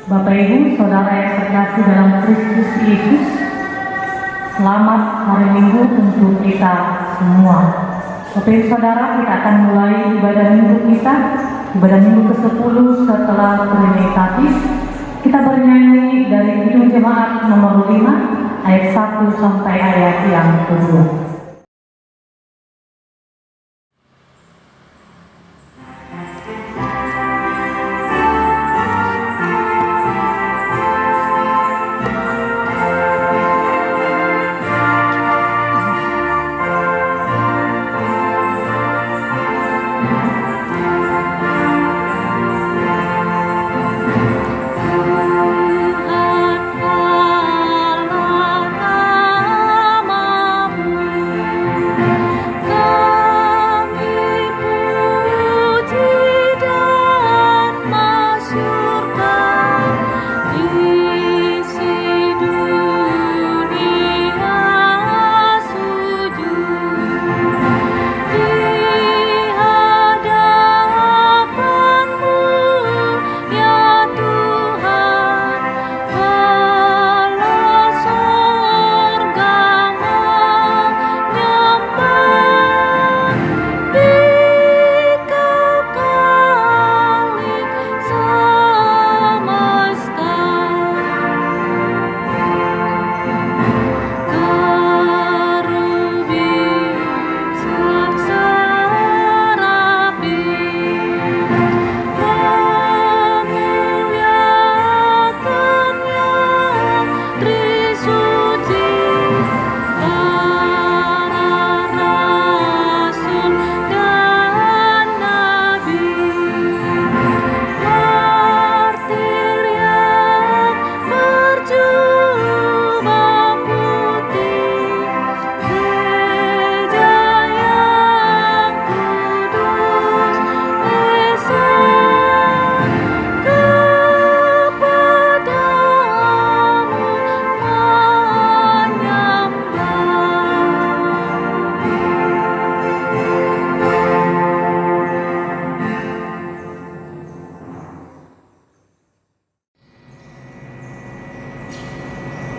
Bapak Ibu, Saudara yang terkasih dalam Kristus Yesus, selamat hari Minggu untuk kita semua. Bapak Ibu Saudara, kita akan mulai ibadah minggu kita, ibadah minggu ke-10 setelah Trinitatis. Kita bernyanyi dari Kidung Jemaat nomor 5, ayat 1 sampai ayat yang kedua.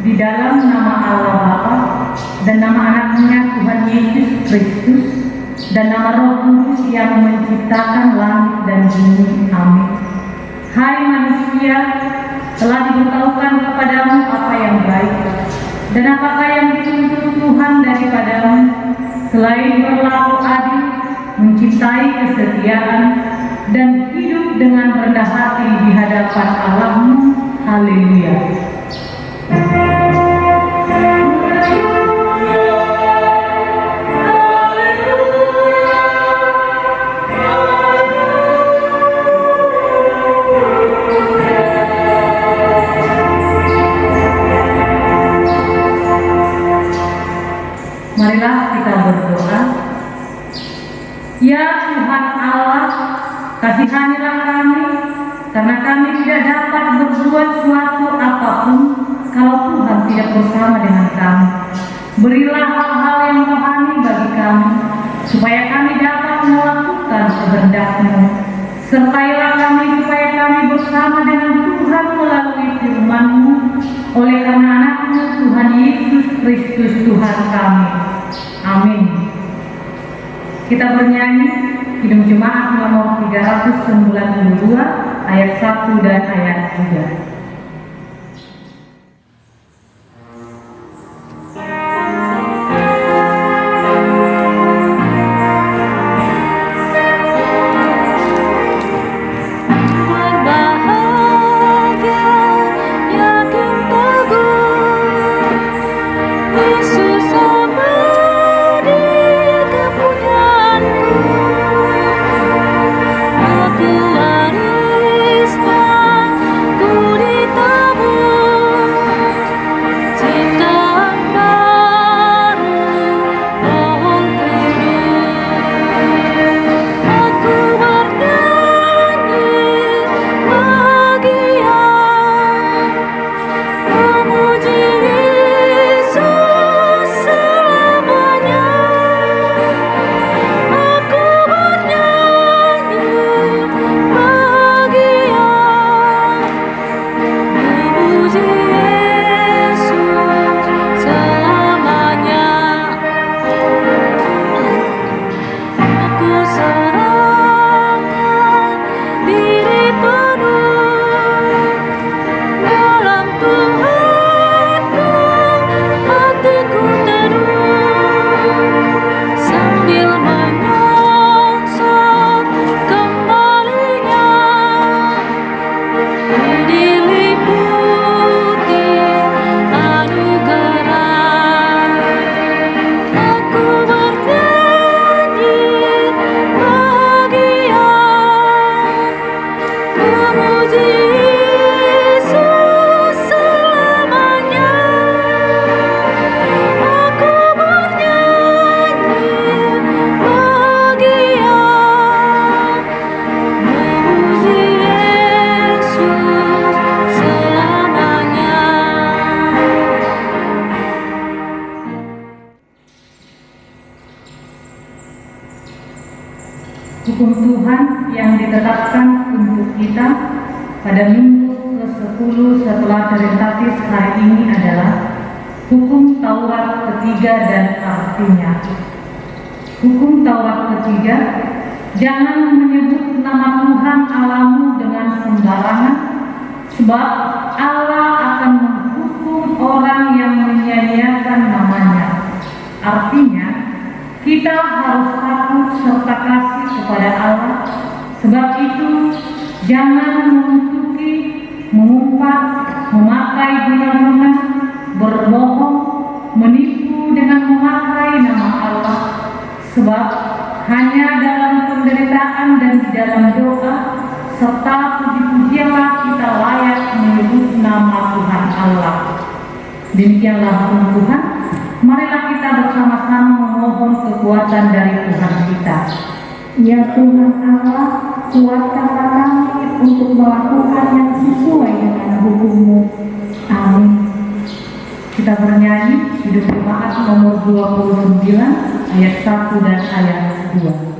Di dalam nama Allah Bapa dan nama anaknya Tuhan Yesus Kristus dan nama Roh Kudus yang menciptakan langit dan bumi. Amin. Hai manusia, telah diberitahukan kepadamu apa yang baik dan apakah yang dituntut Tuhan daripadamu selain berlaku adil, mencintai kesetiaan, dan hidup dengan rendah hati di hadapan Allahmu. Haleluya. Marilah kita berdoa. Ya Tuhan Allah, kasihanilah kami, karena kami tidak dapat berbuat suatu apapun kalau Tuhan tidak bersama dengan kami. Berilah hal-hal yang rohani bagi kami, supaya kami dapat melakukan kehendak-Mu. Sertailah kami supaya kami bersama dengan Tuhan melalui firman-Mu, oleh karena anaknya Tuhan Yesus Kristus Tuhan kami. Amin. Kita bernyanyi Kidung Jemaat nomor 392 ayat 1 dan ayat 3. Ku Hukum Tuhan yang ditetapkan untuk kita pada minggu ke-10 setelah Trinitatis hari ini adalah hukum Taurat ketiga dan artinya. Hukum Taurat ketiga, jangan menyebut nama Tuhan Allahmu dengan sembarangan, sebab Allah akan menghukum orang yang menyia-nyiakan namanya. Artinya, kita harus takut serta kasih kepada Allah. Sebab itu, jangan mengutuki, mengumpat, memakai guna-guna, berbohong, menipu dengan memakai nama Allah. Sebab hanya dalam penderitaan dan di dalam doa serta puji-pujianlah kita layak menyebut nama Tuhan Allah. Demikianlah firman Tuhan. Marilah kita bersama-sama memohon kekuatan dari Tuhan kita. Ya Tuhan Allah, kuatkanlah kami untuk melakukan yang sesuai dengan hukum-Mu. Amin. Kita bernyanyi hidup jemaat nomor 29 ayat 1 dan ayat 2.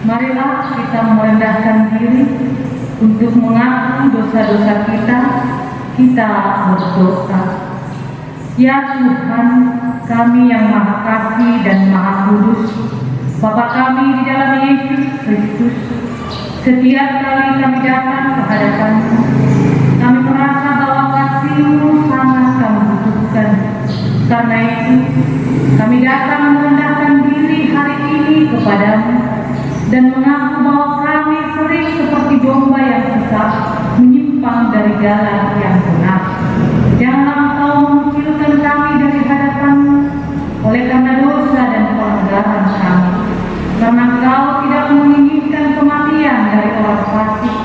Marilah kita merendahkan diri untuk mengaku dosa-dosa kita. Kita berdoa. Ya Tuhan, kami yang Maha Kasih dan Maha Kudus, Bapa kami di dalam Yesus Kristus, setiap kali kami datang ke hadapan-Mu, kami merasa bahwa kasih-Mu sangat kami butuhkan. Karena itu, kami datang merendahkan diri hari ini kepada-Mu dan mengaku bahwa kami sering seperti domba yang sesat menyimpang dari jalan yang benar. Janganlah Engkau mengucilkan kami dari hadapan-Mu oleh karena dosa dan pelanggaran kami. Karena Engkau tidak menginginkan kematian dari orang fasik,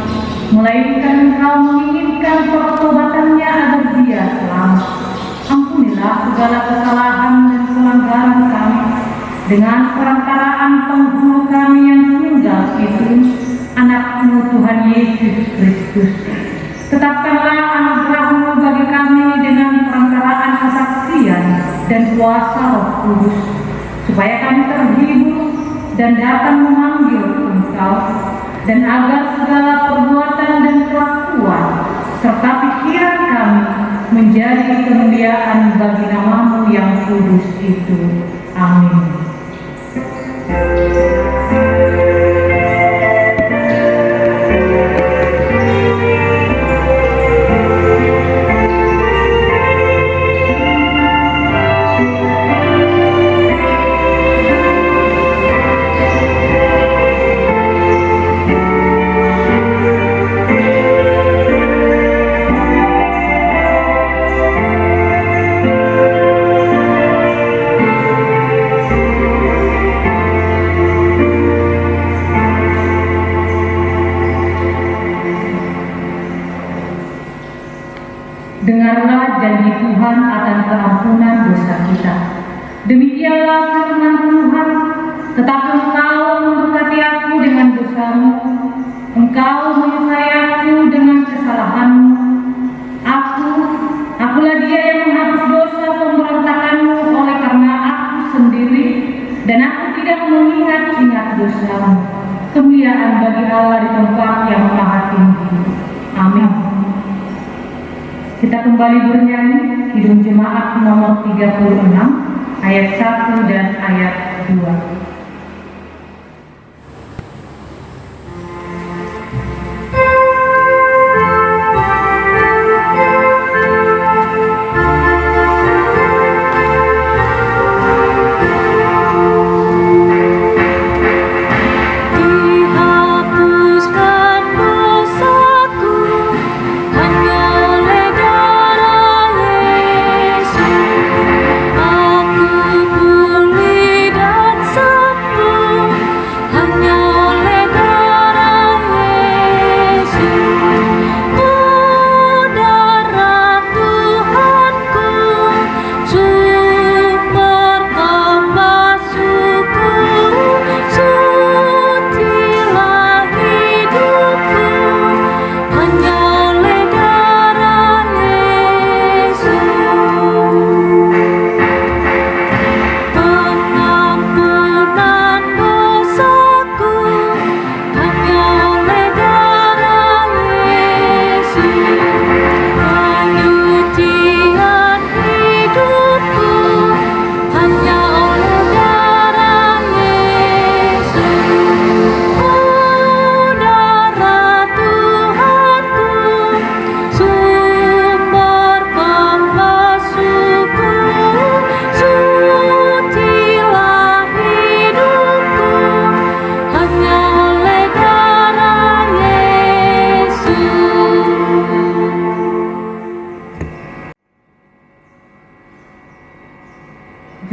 melainkan Engkau menginginkan pertobatannya agar dia selamat. Ampunilah segala kesalahan dan pelanggaran kami dengan perantaraan penghulu kami yang tunggal itu, Anak-Mu Tuhan Yesus Kristus. Tetapkanlah anugerah-Mu bagi kami dengan perantaraan kesaksian dan kuasa Roh Kudus, supaya kami terhibur dan dapat memanggil Engkau, dan agar segala perbuatan dan kelakuan serta pikiran kami menjadi kemuliaan bagi nama-Mu yang kudus itu. Amin. dan aku tidak mengingat-ingat dosamu. Kemuliaan bagi Allah di tempat yang maha tinggi. Amin. Kita kembali bernyanyi Kidung Jemaat nomor 36 ayat 1 dan ayat 2.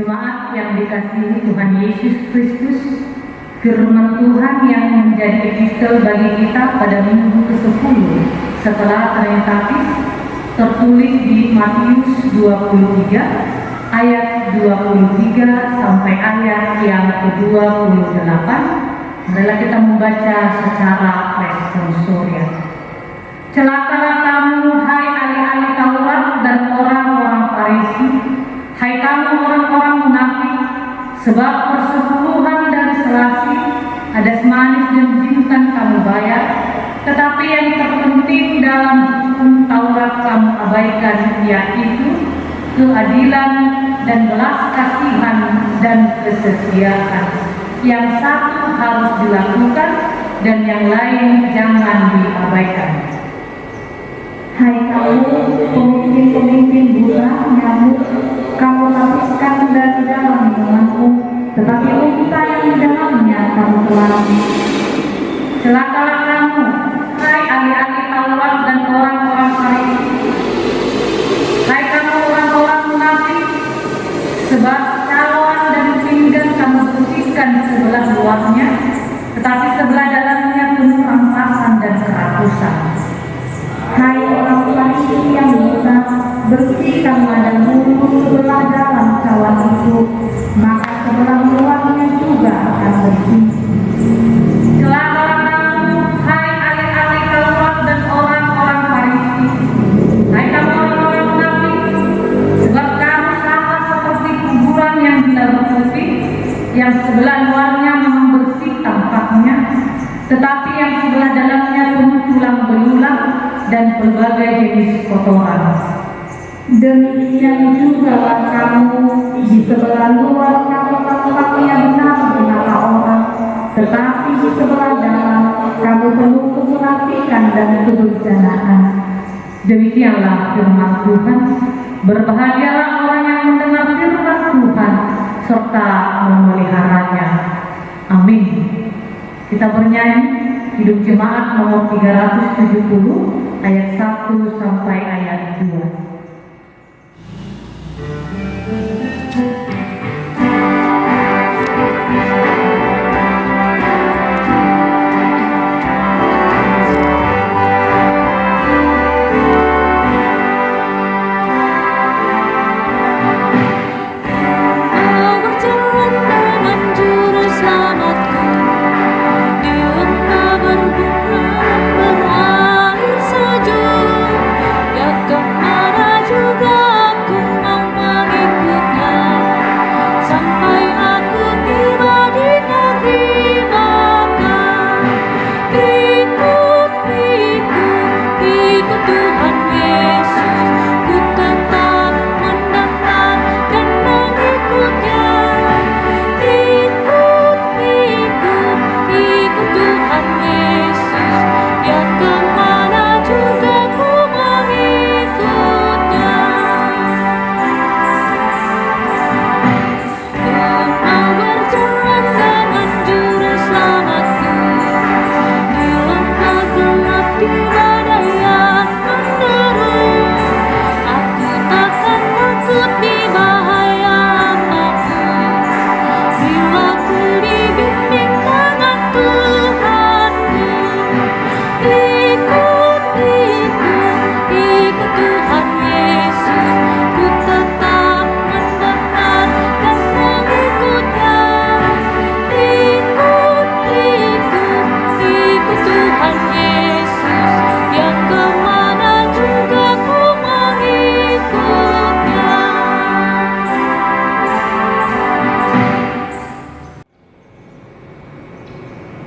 Jemaat yang dikasihi Tuhan Yesus Kristus, firman Tuhan yang menjadi epistel bagi kita pada minggu ke-10 setelah Trinitatis tertulis di Matius 23 ayat 23 sampai ayat yang ke-28. Marilah kita membaca secara responsorial. Celakalah kamu, hai ahli-ahli Taurat dan orang-orang Farisi, hai kamu orang-orang munafik, sebab persepuluhan dan selasi, hadas manis dan jintan kamu bayar, tetapi yang terpenting dalam hukum Taurat kamu abaikan, yaitu keadilan dan belas kasihan dan kesetiaan. Yang satu harus dilakukan dan yang lain jangan diabaikan. Hai kamu pemimpin-pemimpin buta nyamuk, kamu lapiskan dari dalam minumanmu, tetapi unta yang di dalamnya kamu telan. Celakalah kamu, hai ahli-ahli Taurat dan orang-orang Farisi, hai kamu orang-orang munafik, sebab cawan dan pinggan kamu bersihkan sebelah luarnya, tetapi sebelah dalamnya penuh rampasan dan kerakusan. Hai orang Farisi yang buta, bersihkanlah dan mundur sebelah dalam cawan itu, maka sebelah luarnya juga akan bersih. Celakalah kamu, hai ahli-ahli Taurat dan orang-orang Farisi, hai kamu orang-orang munafik, sebab kamu sama seperti kuburan yang dilarut putih, yang sebelah luarnya memang bersih tampaknya, tetapi yang sebelah dalamnya penuh tulang belulang dan berbagai jenis kotoran. Demikian juga kamu, di sebelah luar kamu tampaknya benar di mata orang, tetapi di sebelah dalam kamu penuh kemunafikan dan kedurjanaan. Demikianlah firman Tuhan. Berbahagialah orang yang mendengar firman Tuhan serta memeliharanya. Amin. Kita bernyanyi Hidup Jemaat nomor 370 ayat 1 sampai ayat 2. Berbunga berair sejuk, ya kemana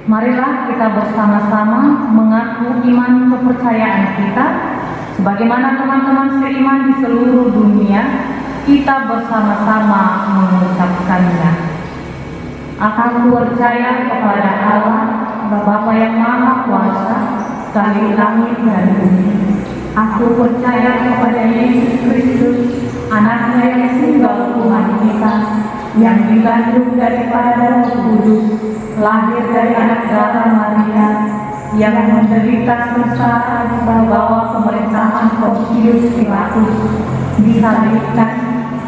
Marilah kita bersama-sama mengaku iman kepercayaan kita, sebagaimana teman-teman seiman di seluruh dunia, kita bersama-sama mengucapkannya. Aku percaya kepada Allah, Bapa yang Maha Kuasa, Tuhan langit dan bumi. Aku percaya kepada Yesus Kristus, Anaknya yang tunggal Tuhan kita, yang dikandung daripada Roh Kudus, lahir dari anak darah Maria, yang menderita sengsara di bawah pemerintahan Pontius Pilatus, disalibkan,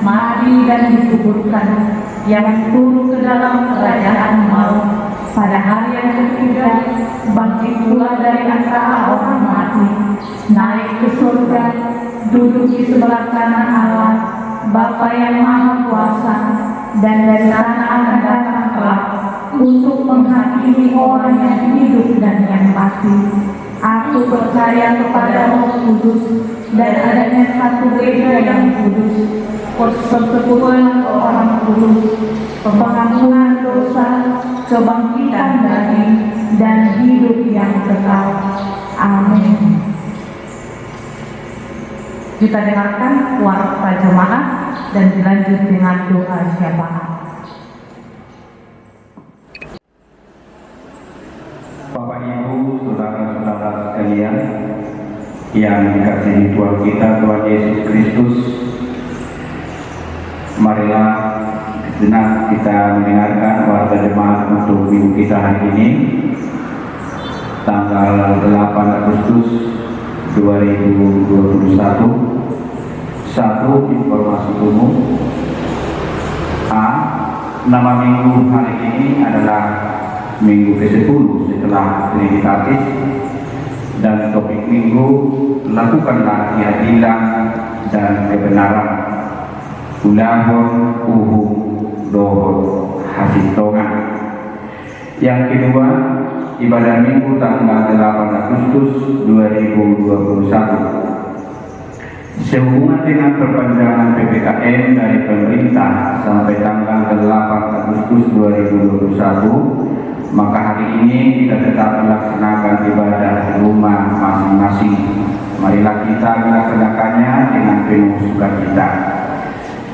mati dan dikuburkan, yang turun ke dalam kerajaan maut, pada hari yang ketiga bangkit pula dari antara orang mati, naik ke surga, duduk di sebelah kanan Allah, Bapa yang Maha Kuasa, dan dari sana akan datang kelak untuk menghakimi orang yang hidup dan yang mati. Aku percaya kepada Roh Kudus dan adanya satu gereja yang kudus, persekutuan orang kudus, pengampunan dosa, kebangkitan daging, dan hidup yang kekal. Amin. Kita dengarkan warta jemaat dan dilanjut dengan doa syafaat. Bapak Ibu, saudara-saudara sekalian yang dikasihi Tuhan kita, Tuhan Yesus Kristus, marilah sejenak kita mendengarkan warta jemaat untuk minggu kita hari ini, tanggal 8 Agustus 2021. Satu, informasi umum. A. Nama minggu hari ini adalah minggu ke-10 setelah Trinitatis, dan topik minggu, lakukanlah keadilan dan kebenaran. Ulahon uhum dohon hasitongan. Yang kedua, ibadah minggu tanggal 8 Agustus 2021. Sehubungan dengan perpanjangan PPKM dari pemerintah sampai tanggal 8 Agustus 2021, maka hari ini kita tetap melaksanakan ibadah di rumah masing-masing. Marilah kita melaksanakannya dengan penuh sukacita.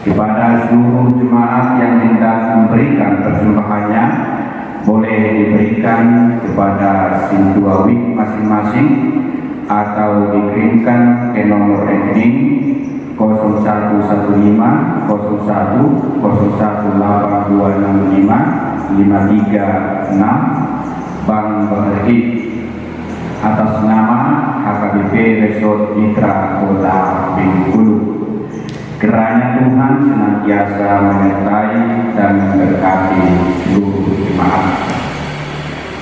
Kepada seluruh jemaat yang hendak memberikan persembahannya, boleh diberikan kepada sintuawi masing-masing atau dikirimkan ke nomor rekening 0115 01 01 8265 536 Bank Berhenti atas nama HKBP Resort Mitra Kota Bengkulu. Kiranya Tuhan senantiasa menyertai dan memberkati seluruh jemaat.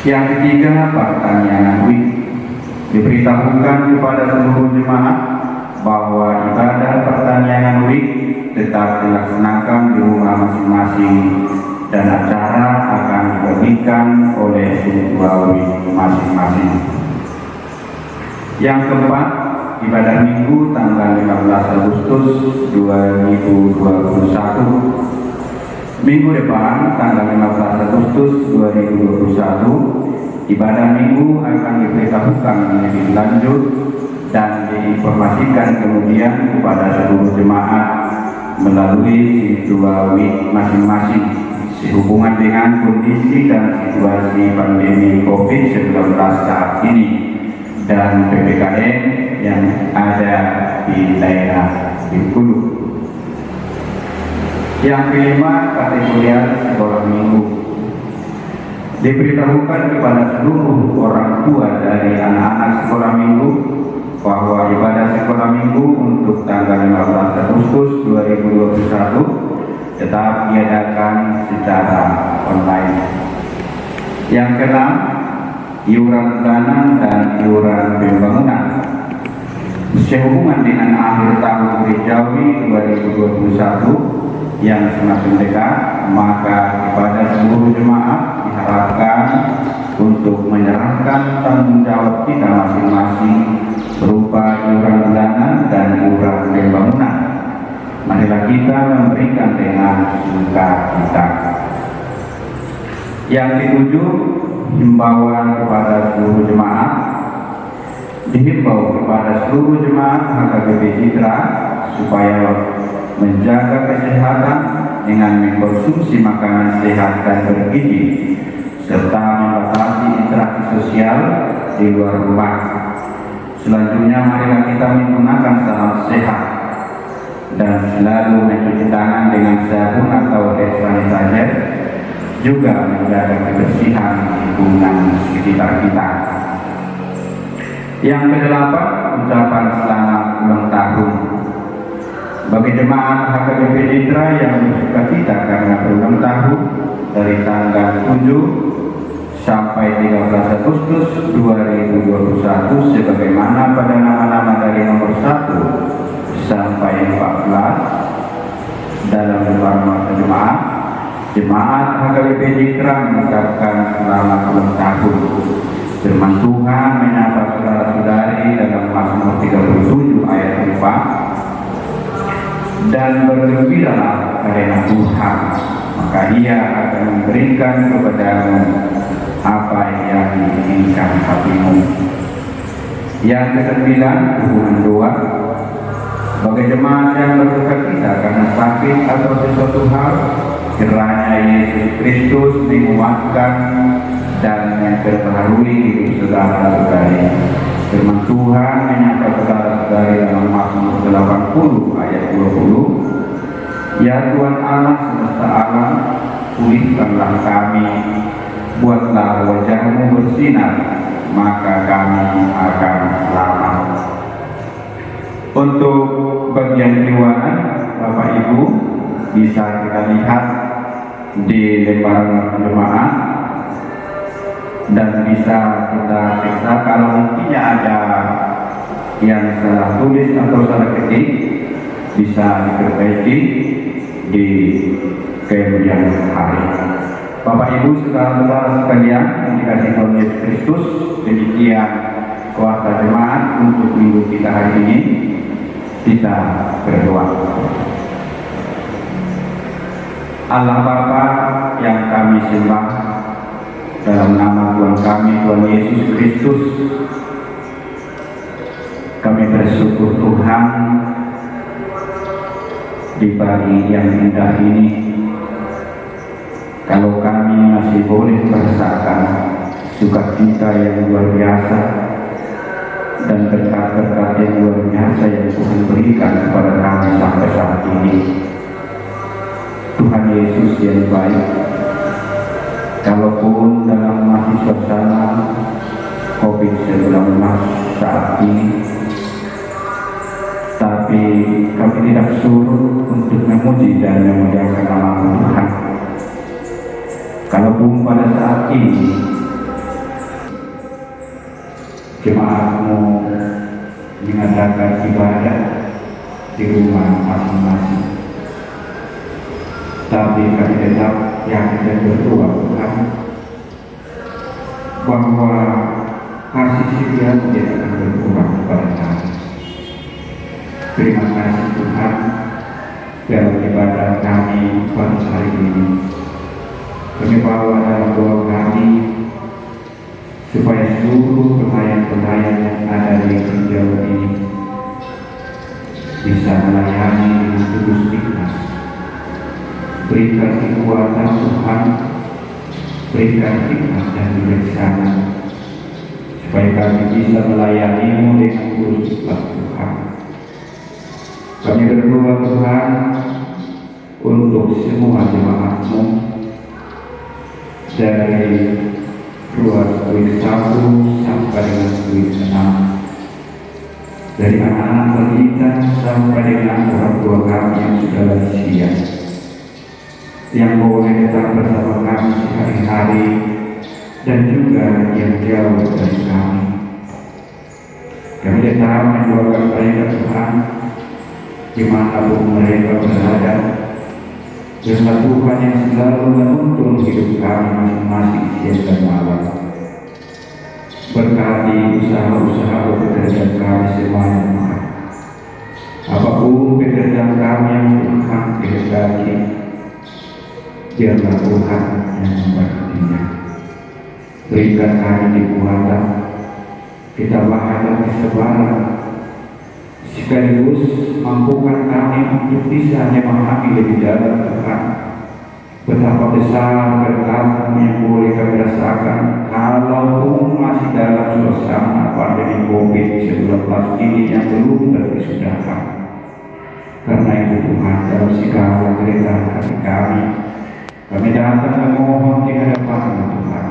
Yang ketiga, pertanyaan week. Diberitahukan kepada seluruh jemaat bahwa ibadah pertanyaan week tetap dilaksanakan di rumah masing-masing dan acara akan dibagikan oleh sintuawi masing-masing. Yang keempat, ibadah minggu tanggal 15 Agustus 2021. Minggu depan tanggal 15 Agustus 2021, ibadah minggu akan diberitahukan lebih lanjut dan diinformasikan kemudian kepada seluruh jemaat melalui sintuawi masing-masing sehubungan dengan kondisi dan situasi pandemi COVID-19 saat ini dan PPKM yang ada di daerah Bengkulu. Yang kelima, kategori sekolah minggu. Diberitahukan kepada seluruh orang tua dari anak-anak sekolah minggu bahwa ibadah sekolah minggu untuk tanggal 15 Agustus 2021 tetap diadakan secara online. Yang keenam, iuran bulanan dan iuran pembangunan. Sehubungan dengan akhir tahun gerejawi 2021 yang semakin dekat, maka kepada seluruh jemaat diharapkan untuk menyerahkan tanggung jawab kita masing-masing berupa iuran bulanan dan iuran pembangunan. Marilah kita memberikan dengan sukacita. Yang ketujuh, himbauan kepada seluruh jemaat. Dihimbau kepada seluruh jemaat HKBP Citra supaya menjaga kesehatan dengan mengkonsumsi makanan sehat dan bergizi serta membatasi interaksi sosial di luar rumah. Selanjutnya marilah kita menggunakan salam sehat dan selalu mencuci tangan dengan sabun atau hand sanitizer, juga menjaga kebersihan lingkungan sekitar kita. Yang kedelapan, ucapan selamat ulang tahun. Bagi jemaat HKBP Citra yang bersukacita karena berulang tahun dari tanggal 7 sampai 13 Agustus 2021 sebagaimana pada nama-nama dari nomor 1 sampai 14 dalam lembar jemaat, jemaat HKBP Citra mengucapkan selamat ulang tahun. Firman Tuhan menyapa saudara-saudari dalam Mazmur 37 ayat 4, dan bergembiralah karena Tuhan, maka Ia akan memberikan kepadamu apa yang diinginkan hatimu. Yang ke-9, hubungan doa. Bagi jemaat yang bersukacita karena sakit atau sesuatu hal, kiranya Yesus Kristus menguatkan dan memperbaharui hidup saudara-saudari. Firman Tuhan menyapa saudara-saudari dalam Mazmur 80 ayat 20. Ya Tuhan Allah semesta alam, pulihkanlah kami, buatlah wajah-Mu bersinar, maka kami akan selamat. Untuk bagian keuangan, Bapak Ibu bisa kita lihat di lembaran jemaat, dan bisa kita periksa kalau mungkinnya ada yang salah tulis atau salah ketik, bisa diperbaiki di kemudian hari. Bapak Ibu saudara-saudara sekalian yang dikasihi Tuhan Yesus Kristus, demikian kuasa jemaat untuk minggu kita hari ini. Kita berdoa. Allah Bapa yang kami sembah, dalam nama Tuhan kami, Tuhan Yesus Kristus, kami bersyukur Tuhan di pagi yang indah ini, kalau kami masih boleh merasakan sukacita yang luar biasa dan berkat-berkat yang luar biasa yang Tuhan berikan kepada kami sampai saat ini. Tuhan Yesus yang baik, kalaupun dalam masih suasana COVID-19 saat ini, tapi kami tidak suruh untuk memuji dan memuliakan nama Tuhan. Kalaupun pada saat ini jemaat-Mu mengadakan ibadah di rumah masing-masing, tapi kami tetap yakin dan berdoa Tuhan bahwa kasih setia tidak akan berkurang kepada kami. Terima kasih Tuhan dalam ibadah kami pada hari ini. Kami bawa dalam doa kami supaya seluruh pelayan-pelayan yang ada di gereja ini bisa melayani dengan tulus ikhlas. Berikan kekuatan Tuhan, berikan hikmat dan bijaksana supaya kami bisa melayani-Mu dengan tulus ikhlas Tuhan. Kami berdoa Tuhan untuk semua jemaat-Mu dari ruas Week 1 sampai dengan Week 6, dari anak-anak balita sampai dengan orang tua kami yang sudah lansia, yang boleh datang bersama kami sehari-hari dan juga yang jauh dari kami. Kami tetap mendoakan mereka Tuhan dimanapun mereka berada, Firman Tuhan yang selalu menuntun hidup kami masing-masing siang dan malam. Berkati usaha-usaha pekerjaan kami semuanya Tuhan. Apapun pekerjaan kami yang Tuhan kehendaki, biarlah Tuhan yang memberkatinya. berikan kami kekuatan, ketabahan dan kesabaran, sekaligus mampukan kami untuk bisa memahami lebih dalam Tuhan betapa besar berkat yang boleh kami rasakan kalau masih dalam suasana pandemi COVID-19 ini yang belum terpisahkan. Karena itu Tuhan, dalam segala kerelaan hati kami datang memohon di hadapan Tuhan.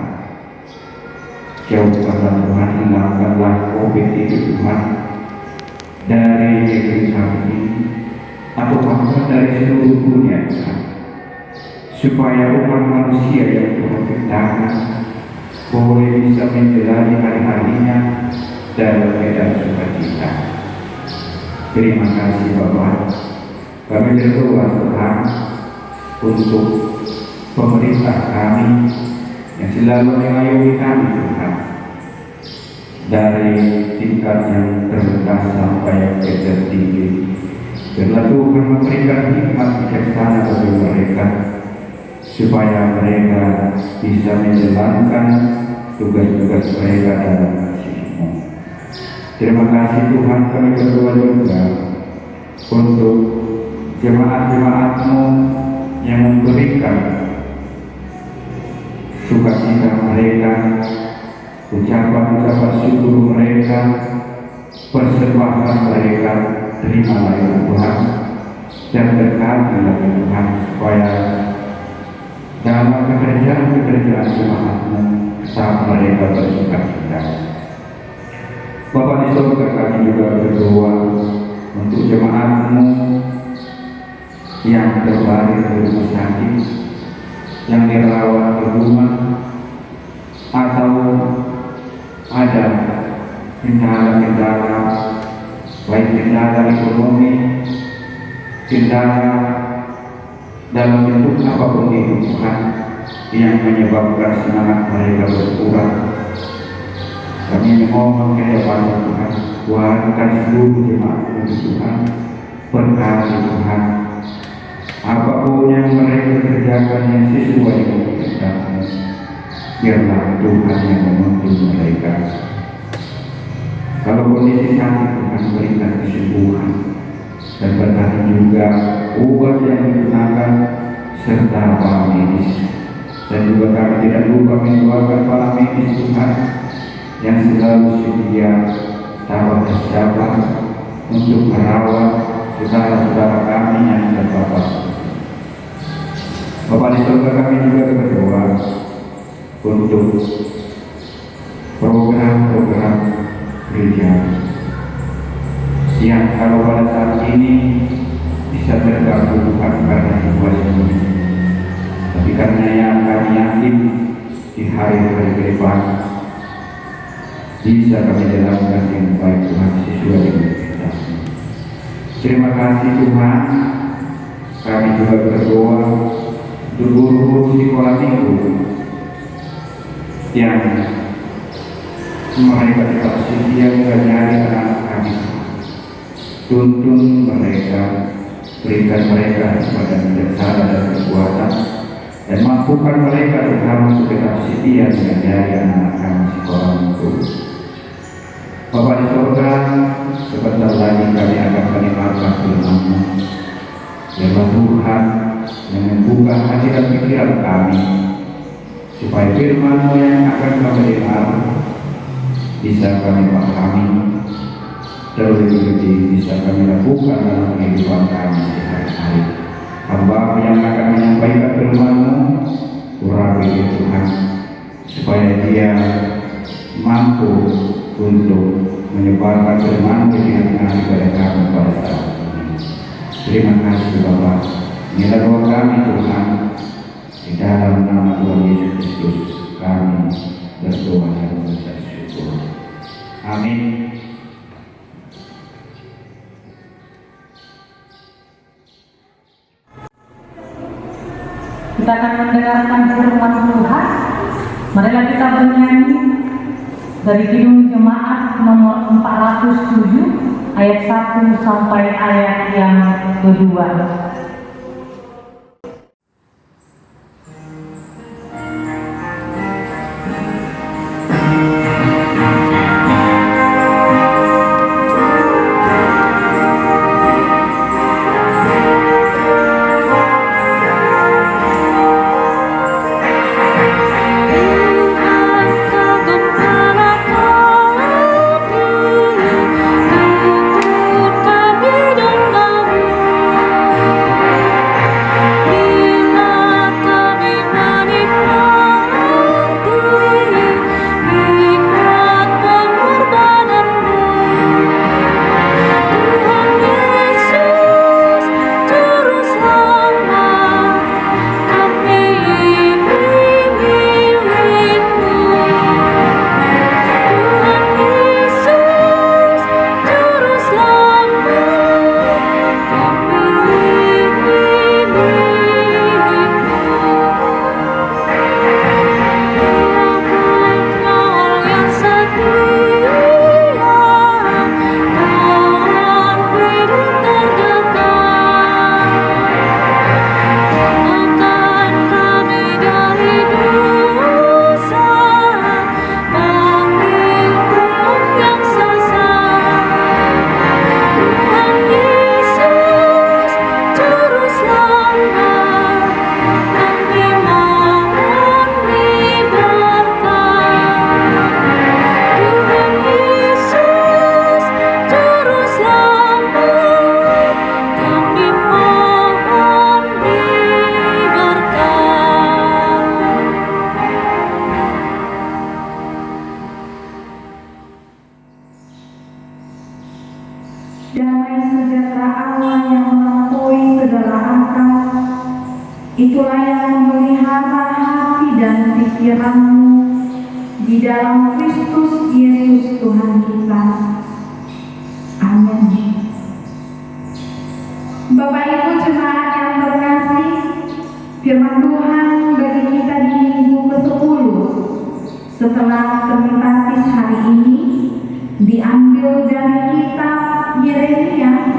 Jauhkanlah Tuhan, hilangkanlah COVID itu Tuhan dari negeri kami atau bahkan dari seluruh dunia Tuhan, supaya umat manusia yang Tuhan ciptakan boleh bisa menjalani hari-harinya dalam keadaan sukacita. Terima kasih Bapak. Kami berdoa Tuhan untuk pemerintah kami yang selalu mengayomi kami Tuhan, dari tingkat yang terendah sampai yang tertinggi. Biarlah Tuhan memberikan hikmat bijaksana bagi mereka, supaya mereka bisa menjalankan tugas-tugas mereka dalam kasih-Mu. Terima kasih Tuhan, kami berdoa juga untuk jemaat-jemaat-Mu yang memberikan sukacita mereka, ucapan-ucapan syukur mereka, persembahan mereka. Terimalah ya Tuhan, dan berkatilah ya Tuhan, supaya dalam pekerjaan-pekerjaan jemaat-Mu saat mereka bersukacita. Bapa di surga, kami juga berdoa untuk jemaat-Mu yang terbaring di rumah sakit, yang dirawat di rumah, atau ada kendala-kendala, baik kendala ekonomi, kendala dalam bentuk apapun itu Tuhan, yang menyebabkan semangat mereka berkurang. Kami memohon kepada Tuhan, kuatkan seluruh jemaat-Mu Tuhan, berkati Tuhan, apapun yang mereka kerjakan yang sesuai dengan kehendak-Mu, biarlah Tuhan yang menuntun mereka. Kalau kondisi sakit, Tuhan berikan kesembuhan, dan berkati juga obat yang digunakan serta para medis. Dan juga kami tidak lupa mendoakan para medis Tuhan yang selalu sedia tabah bersabar untuk merawat saudara-saudara kami yang terpapar. Bapak di surga, kami juga berdoa untuk program-program gereja yang kalau pada saat ini bisa terganggu bukan karena situasi ini, tapi karena yang kami yakin di hari-hari ke depan bisa kami jalankan yang baik Tuhan sesuai dengan kehendak-Mu. Terima kasih Tuhan. Kami juga berdoa untuk guru-guru sekolah minggu yang mereka tetap setia mengajari anak-anak kami. Tuntun mereka, berikan mereka kepada bijaksana dan kekuatan, dan mampukan mereka Tuhan untuk tetap setia mengajari anak-anak kami sekolah minggu. Bapa di surga, sebentar lagi kami akan mendengarkan firman-Mu. Biarlah Tuhan yang membuka hati dan pikiran kami, supaya firman-Mu yang akan kami dengar bisa kami pahami, terlebih-lebih bisa kami lakukan dalam kehidupan kami sehari-hari. Hamba-Mu yang akan menyampaikan firman-Mu, urapi Tuhan, supaya dia mampu untuk menyebarkan firman-Mu dengan benar kepada kami pada saat ini. Terima kasih Bapa. Inilah doa kami Tuhan, di dalam nama Tuhan Yesus Kristus kami berdoa dan mengucap syukur. Amin. Kita akan mendengarkan firman Tuhan. Marilah kita bernyanyi dari Kidung Jemaat nomor 407 ayat 1 sampai ayat yang kedua. Itulah yang memelihara hati dan pikiranmu di dalam Kristus Yesus Tuhan kita. Amin. Bapak Ibu jemaat yang terkasih, firman Tuhan bagi kita di minggu ke-10 setelah Trinitatis hari ini diambil dari kitab Yeremia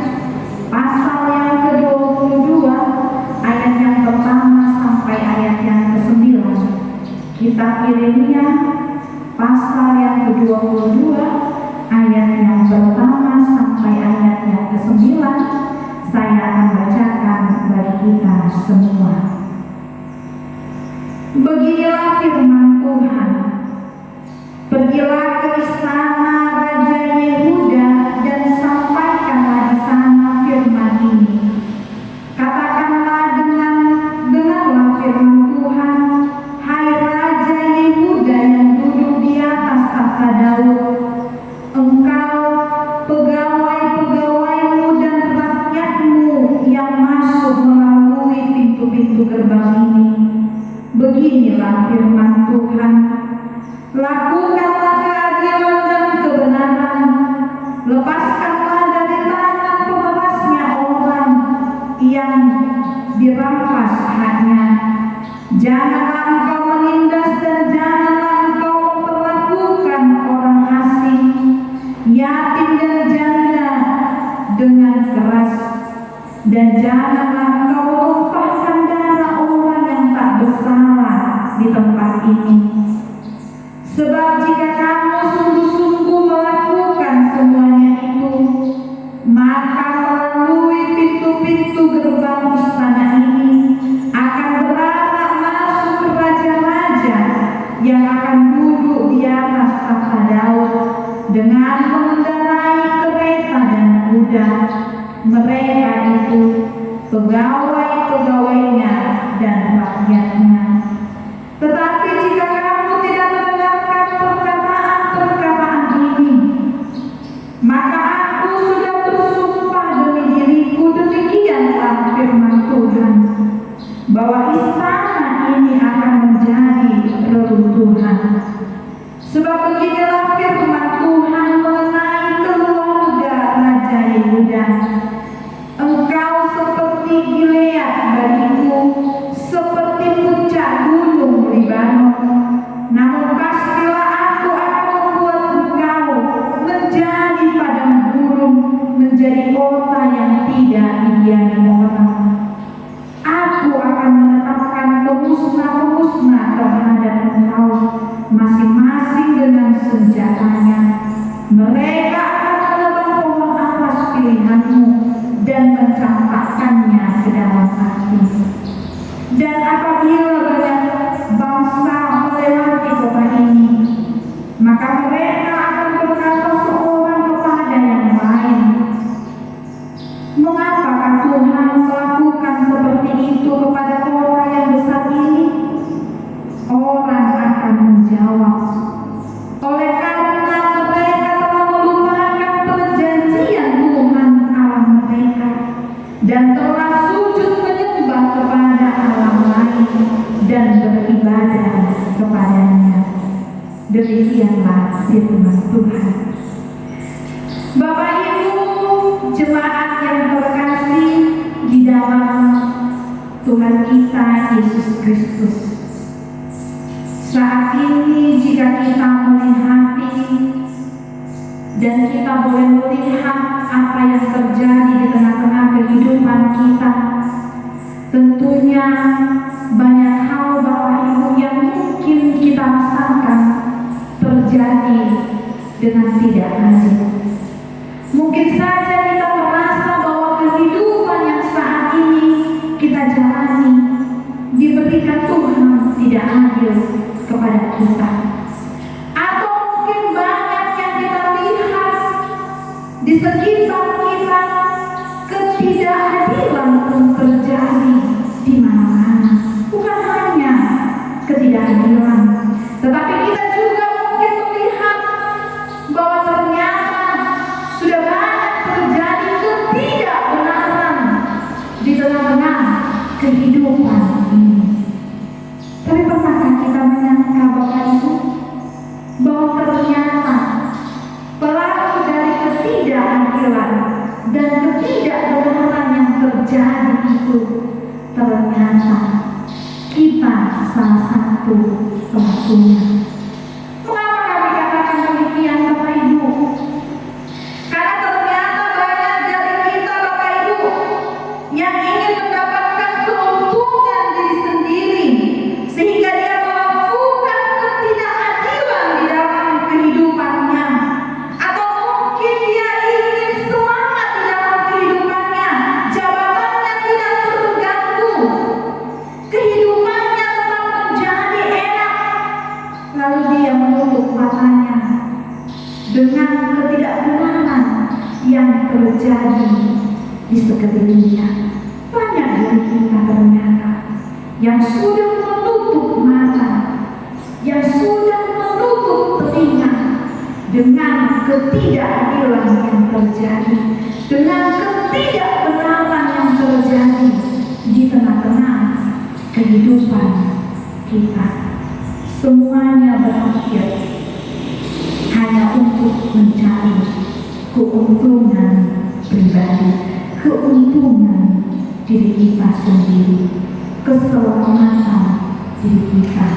pasal yang ke-22 ayat yang pertama sampai ayat yang ke-9. Kitab Yeremia pasal yang ke-22 ayat yang pertama sampai ayat yang ke-9. Saya akan bacakan bagi kita semua. Beginilah firman Tuhan. Pergilah ke istana Raja Yehuda dan sampaikanlah di sana firman ini. Katakanlah dengarlah firman Tuhan, hai Raja Yehuda yang duduk di atas tahta Daud. Engkau, pegawai-pegawaimu dan rakyatmu yang masuk melalui pintu-pintu gerbang ini. Beginilah firman Tuhan. Lakukanlah keadilan dan kebenaran. Lepaskanlah dari tangan pemerasnya orang yang dirampas haknya. Janganlah engkau menindas dan janganlah engkau memperlakukan orang asing, yatim dan janda dengan keras. Dan janganlah engkau menumpahkan darah orang yang tak bersalah di tempat ini. Sebab jika kamu sungguh-sungguh melakukan semuanya itu, maka melalui pintu-pintu gerbang istana ini akan beranak masuk raja-raja yang akan duduk di atas tahta Daud dengan mengendarai kereta dan kuda. Mereka itu pegawai-pegawainya dan rakyatnya. Tetapi jika kamu tidak mendengarkan perkataan ini, maka aku sudah bersumpah demi diriku, demikianlah firman Tuhan, bahwa istana ini akan menjadi reruntuhan. Sebab beginilah firman Tuhan mengenai keluarga Raja Yehuda. Engkau seperti Gilead bagiku, seperti puncak gunung Libanon. Namun pastilah aku akan membuat engkau menjadi padang gurun, menjadi kota yang tidak didiami orang. Aku akan menetapkan pemusnah-pemusnah terhadap engkau, masing-masing dengan senjatanya. Mereka akan menebang pohon atas pilihanmu dan mencampakkannya ke dalam api. Dan apabila banyak bangsa melewati kota ini, maka mereka akan berkata seorang kepada yang lain, mengapakah Tuhan melakukan seperti itu kepada kota yang besar ini? Orang akan menjawab, oleh karena mereka telah melupakan perjanjian Tuhan Allah mereka dan telah sujud menyembah kepada Allah lain dan beribadah kepadanya. Demikianlah firman Tuhan. Bapak Ibu jemaat yang terkasih di dalam Tuhan kita Yesus Kristus, saat ini jika kita melihati dan kita boleh melihat apa yang terjadi di tengah-tengah kehidupan kita, tentunya banyak hal Bapak Ibu yang mungkin kita rasakan terjadi dengan tidak adil. Mungkin saja kita merasa bahwa kehidupan yang saat ini kita jalani diberikan Tuhan tidak adil kepada kita. Atau mungkin banyak yang kita lihat di sekitar kita, ketidakadilan pun terjadi di mana-mana. Bukan hanya ketidakadilan, tetapi kita juga mungkin melihat bahwa ternyata sudah banyak terjadi ketidakbenaran di tengah-tengah kehidupan waktunya. Mengapa kami katakan demikian, Bapak Ibu? Karena ternyata banyak dari kita, Bapak Ibu, yang ingin mendapatkan keuntungan diri sendiri, sehingga dia melakukan ketidakadilan di dalam kehidupannya. Atau mungkin dia ingin semangat di dalam kehidupannya, jabatannya tidak terganggu, kehidupannya tetap menjadi enak. Lalu dia menutup matanya dengan ketidakbenaran yang terjadi di sekelilingnya. Banyak dari kita ternyata yang sudah menutup mata, yang sudah menutup telinga dengan ketidakadilan yang terjadi, dengan ketidakbenaran yang terjadi di tengah-tengah kehidupan kita. Semuanya berakhir hanya untuk mencari keuntungan pribadi, keuntungan diri kita sendiri, keselamatan diri kita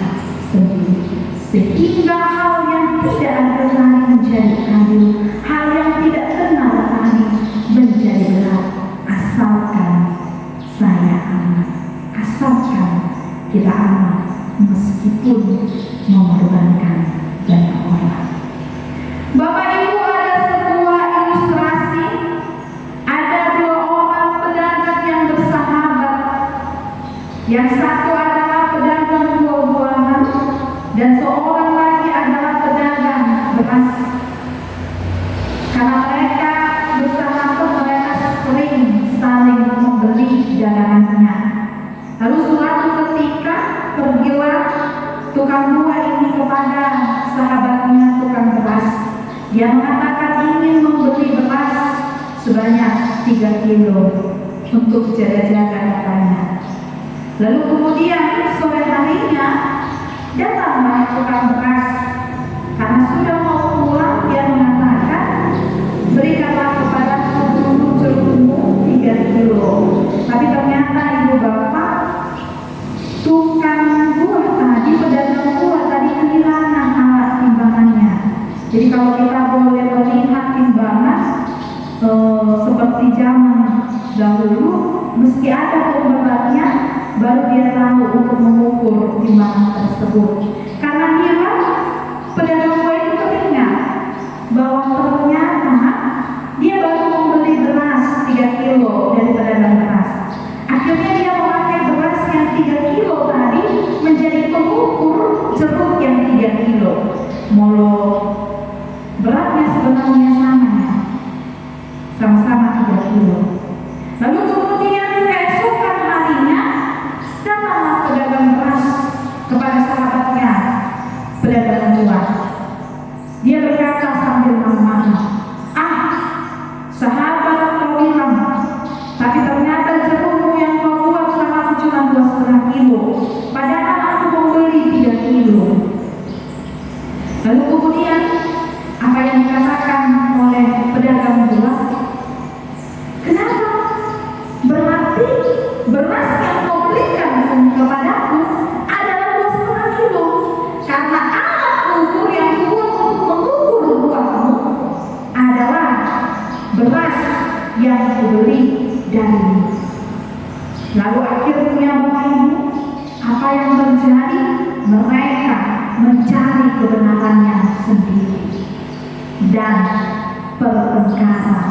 sendiri, sehingga hal yang tidak ada tadi menjadi adil, hal yang tidak kenal tadi menjadi berat. Asalkan saya aman, asalkan kita aman, meskipun mengorbankan banyak orang. Bapak Ibu, ada sebuah ilustrasi. Ada dua orang pedagang yang bersahabat. Yang satu adalah pedagang buah-buahan dan seorang lagi adalah pedagang beras. Karena mereka bersahabat, mereka sering saling membeli dagangannya. Lalu suatu ketika pergilah tukang buah ini kepada sahabatnya tukang beras. Dia mengatakan ingin membeli beras sebanyak 3 kilo untuk jaga-jaga katanya. Lalu kemudian sore harinya datanglah tukang beras. Karena sudah mau pulang, dia mengatakan, berikanlah kepada dulu jerukmu 3 kilo. Tapi ternyata ibu bapak, tukang buah tadi, pedagang buah tadi kehilangan alat timbangannya. Jadi kalau kita boleh melihat timbangan seperti zaman dahulu, mesti ada pemberatnya, baru dia tahu untuk mengukur timbangan tersebut. Karena dia pedagang buah itu teringat bahwa ternyata dia baru membeli beras 3 kilo dari pedagang beras. Akhirnya dia memakai beras yang 3 kilo tadi menjadi pengukur jeruk yang 3 kilo. Molo beratnya sebenarnya sama-sama 3 kilo. Lalu kemudian keesokan harinya datanglah pedagang beras kepada sahabatnya pedagang buah. Dia berkata sambil marah-marah, sahabat kau bilang, tapi ternyata jerukmu yang kau buat sama aku cuma 2,5 kilo, padahal aku membeli 3 kilo. Lalu kemudian apa yang dikatakan oleh pedagang buah? Kenapa? Berarti beras yang kau berikan kepadaku adalah 2,5 kilo, karena alat ukur yang kuat untuk mengukur buahmu adalah beras yang kubeli darimu. Lalu akhirnya Bapak Ibu, apa yang terjadi? Mereka mencari kebenarannya sendiri dan pertengkaran,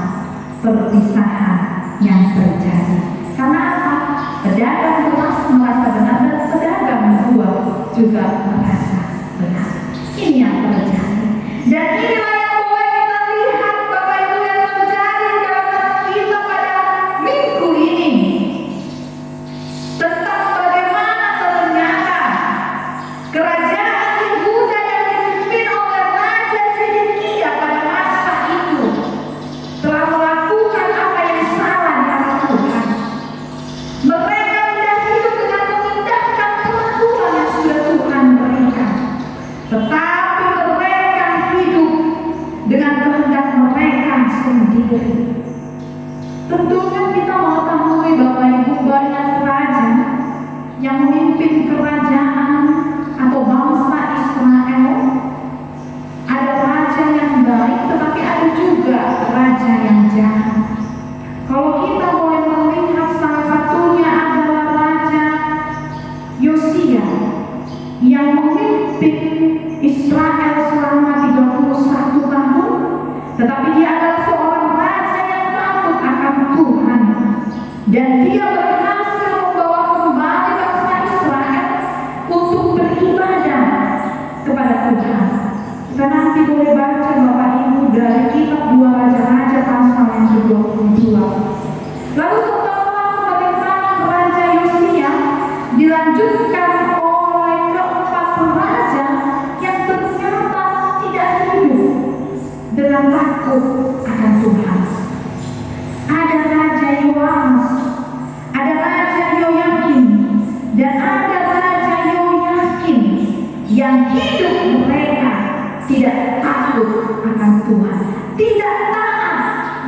perpisahan yang terjadi. Karena apa? Pedagang beras merasa benar dan pedagang buah juga merasa benar. Ini yang terjadi. Dan inilah yang boleh kita lihat, Bapak Ibu, yang terjadi dalam kita pada minggu ini. Tentang bagaimana ternyata kerajaan Yehuda yang dipimpin oleh Raja Zedekiah pada masa itu telah melakukan apa yang salah di hadapan Tuhan. Mereka tidak hidup dengan mengindahkan peraturan yang sudah Tuhan berikan, tetapi mereka hidup dengan kehendak mereka sendiri. Tentunya kita mengetahui Bapak Ibu, banyak raja yang memimpin kerajaan atau bangsa Israel Israel selama 31 tahun, tetapi dia adalah seorang raja yang takut akan Tuhan, dan dia berhasil membawa kembali bangsa Israel untuk beribadah kepada Tuhan. Kita nanti boleh baca Bapak Ibu dari kitab 2 Raja-Raja pasal yang ke-22. Lalu setelah pemerintahan Raja Yosia dilanjutkan oleh keempat raja yang ternyata tidak hidup dengan takut akan Tuhan. Ada Raja Yoas, ada Raja Yoyakim, dan ada Raja Yoyakim yang hidup mereka tidak takut akan Tuhan, tidak taat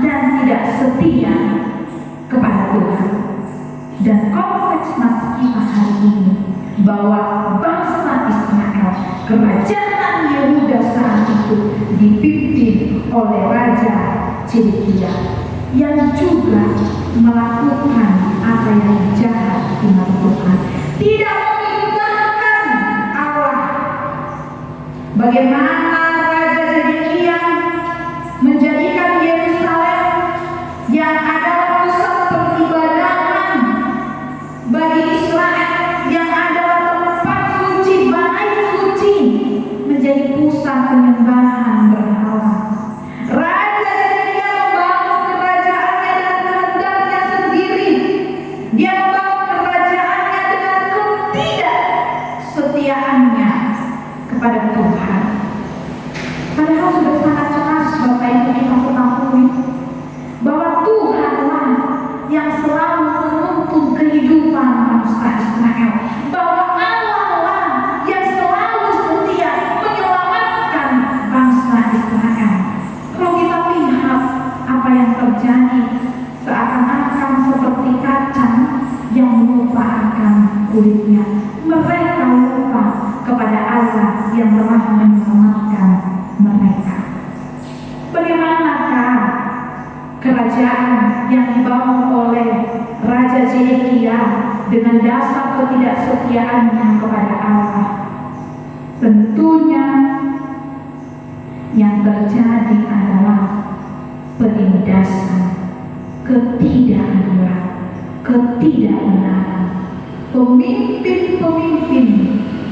dan tidak setia kepada Tuhan. Dan konteks nas kita hari ini bahwa bangsa Israel, kerajaan Yehuda saat itu dipimpin oleh Raja Zedekiah yang juga melakukan apa yang jahat di mata Tuhan, tidak mengindahkan Allah. Bagaimana Raja Zedekiah menjadikan Yerusalem yang adalah pusat peribadahan bagi Israel, yang adalah tempat suci, bait suci, menjadi pusat penyembahan berhala. Raja Zedekiah membangun kerajaannya dengan kehendaknya sendiri. Dia membangun kerajaannya dengan ketidaksetiaannya kepada Tuhan. Padahal sudah sangat jelas Bapak Ibu kita ketahui bahwa Tuhanlah yang selalu menuntun kehidupan bangsa Israel, bahwa Allah lah yang selalu setia menyelamatkan bangsa Israel. Kalau kita lihat apa yang terjadi, seakan-akan seperti kacang yang lupa akan kulitnya. Mereka lupa kepada Allah yang telah menyelamatkan mereka. Bagaimanakah kerajaan yang dibangun oleh Raja Zedekiah dengan dasar ketidaksetiaannya kepada Allah? Tentunya yang terjadi adalah penindasan, ketidakadilan, ketidakbenaran. Pemimpin-pemimpin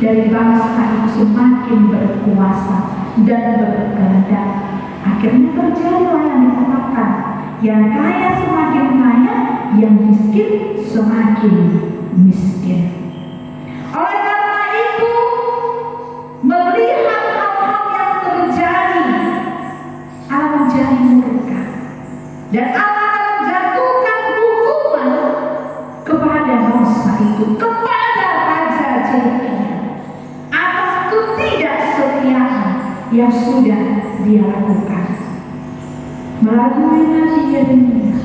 dari bangsa itu semakin berkuasa dan berkehendak. Akhirnya terjadilah yang dikatakan, yang kaya semakin kaya, yang miskin semakin miskin. Oleh karena itu, melihat hal-hal yang terjadi, Allah menjadi murka, dan Allah akan menjatuhkan hukuman kepada bangsa itu, kepada Raja Zedekiah, atas ketidaksetiaan yang sudah dia lakukan. Melalui Nabi Yeremia,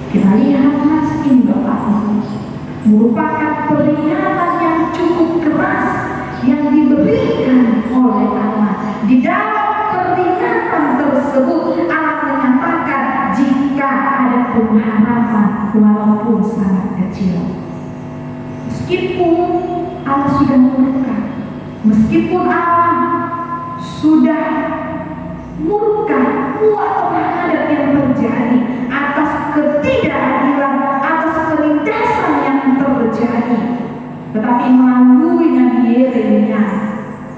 kita lihat nas ini Bapak Ibu, merupakan peringatan yang cukup keras yang diberikan oleh Allah. Di dalam peringatan tersebut Allah menyatakan jika ada pengharapan walaupun sangat kecil. Meskipun Allah sudah murka, meskipun Allah sudah murka kuat terhadap yang terjadi, atas ketidakadilan, atas penindasan yang terjadi, tetapi melalui Nabi Yeremia,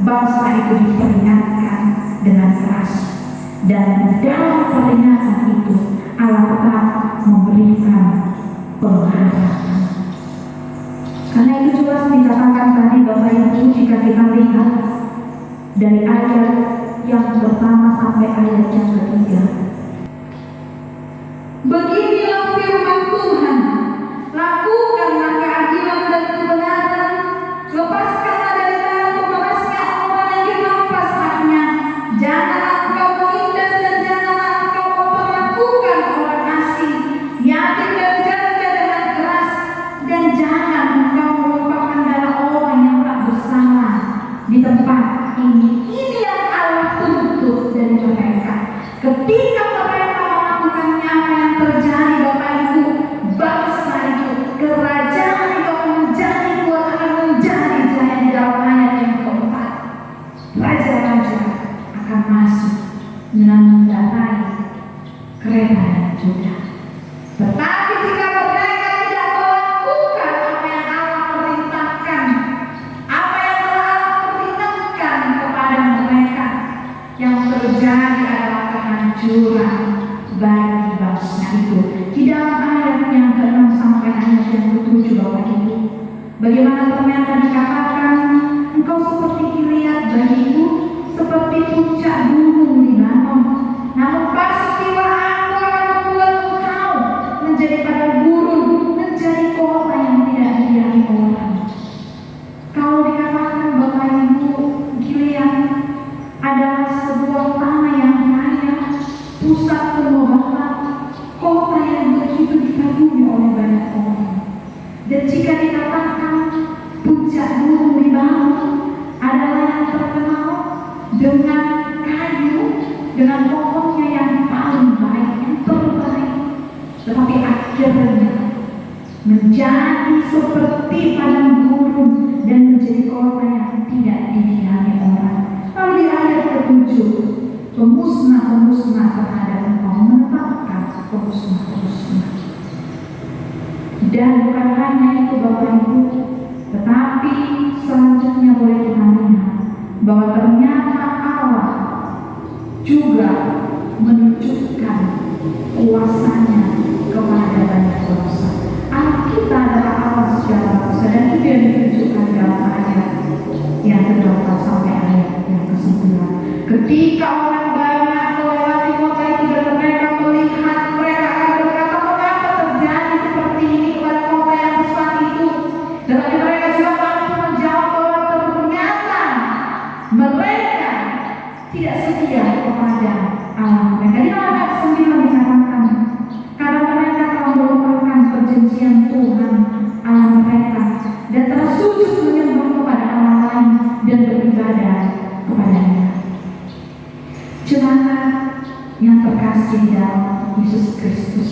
bangsa itu diperingatkan dengan keras, dan dalam peringatan itu Allah tetap memberikan pengharapan. Karena itu jelas dikatakan tadi Bapak Ibu, jika kita lihat dari ayat yang pertama sampai ayat yang ketiga. Beginilah firman Tuhan, lakukanlah keadilan dan kebenaran, lepaskanlah dari tangan pemerasnya orang yang dirampas haknya. Janganlah engkau menindas dan janganlah engkau memperlakukan orang asing, yatim dan janda dengan keras, dan jangan engkau melupakan darah orang yang tak bersalah di tempat ini. Ini yang Allah tuntut dari mereka. Ketika mereka melakukannya, apa yang terjadi Bapak Ibu? Bangsa itu, kerajaan itu akan menjadi kuat, akan menjadi jaya. Di dalam ayat yang keempat, anjuran bagi bangsa itu. Di dalam ayat yang ke-6 sampai ayat yang ke-7 Bapak Ibu, bagaimana ternyata dikatakan, engkau seperti Gilead bagiku, seperti puncak gunung Libanon. Namun pastilah aku akan membuat engkau menjadi padang gurun, menjadi kota yang tidak dihuni orang. Kalau dikatakan Bapak Ibu, Gilead adalah sebuah tanah yang kaya, pusat pengobatan, kota yang begitu dikagumi oleh banyak orang. Dan jika dikatakan puncak gunung Libanon adalah yang terkenal dengan kayu, dengan pohonnya yang paling baik, yang terbaik, tetapi akhirnya menjadi seperti padang gurun dan menjadi kota yang tidak dihuni orang. Lalu di ayat ke-7, pemusnah-pemusnah terhadap engkau, menetapkan pemusnah-pemusnah. Dan bukan hanya itu Bapak Ibu, tetapi selanjutnya boleh kita lihat bahwa ternyata Allah juga menunjukkan kuasanya kepada banyak bangsa. Allah kita adalah Allah secara bangsa, dan itu yang ditunjukkan dalam ayat yang ke-8 sampai ayat yang ke-9. Ketika orang banyak melewati kota itu dan mereka melihat, mereka akan berkata, mengapa terjadi seperti ini kepada kota yang besar itu? Tetapi mereka juga mampu menjawab bahwa ternyata mereka tidak setia kepada Allah mereka. Di ayat 9 dikatakan, karena mereka telah melupakan perjanjian Tuhan Allah mereka dan telah sujud menyembah kepada Allah lain dan beribadah kepadanya. Jemaat yang terkasih dalam Yesus Kristus,